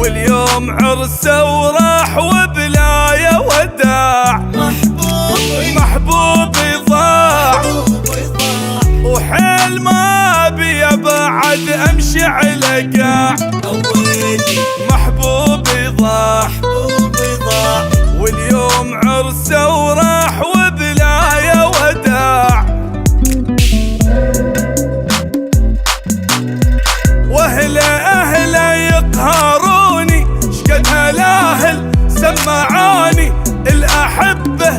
واليوم عرسه وراح وبلايا وداع. محبوبي ضاع وحيل ما بي بعد امشي على قاع. محبوبي ضاع واليوم عرسه وراح وبلايا وداع. واهله يقهروني شقد هالاهل سمعوني. الاحبه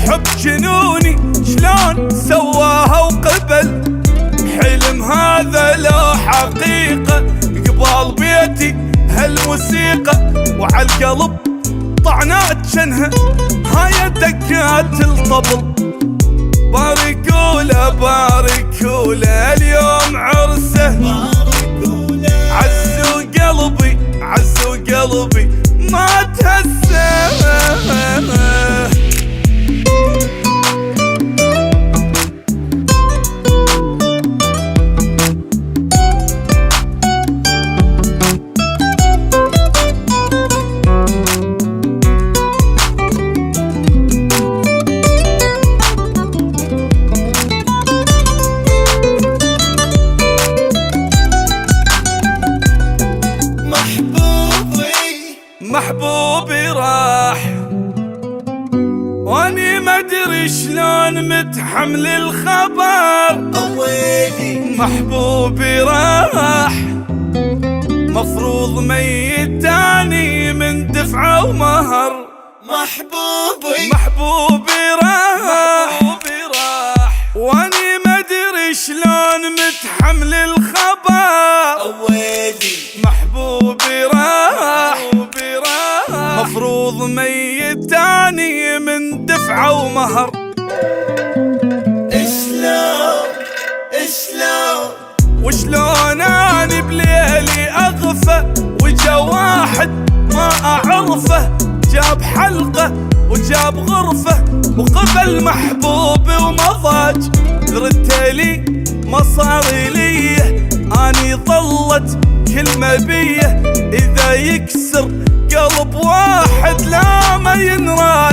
حب جنوني شلون سواها وقبل. حلم هذا لو حقيقه قبال بيتي هالموسيقى. وعالقلب طعنات شنها هاي دقات الطبل. باركوله باركوله اليوم عرسه. عزوا قلبي عزوا قلبي ما تهزه. محبوبي راح واني ما ادري شلون متحمل الخبر. محبوبي راح مفروض ميت تاني من دفعه ومهر. محبوبي راح واني ما ادري شلون متحمل الخبر. محبوبي راح مفروض ميت تاني من دفعه ومهر. وشلون اني بليلي اغفى وجا واحد ما اعرفه. جاب حلقه وجاب غرفه وقبل محبوبي ومضاج. ردتلي ما صار لي اني ظلت كلمه بيه. اذا يكسر قلب واحد لا ما ينراج.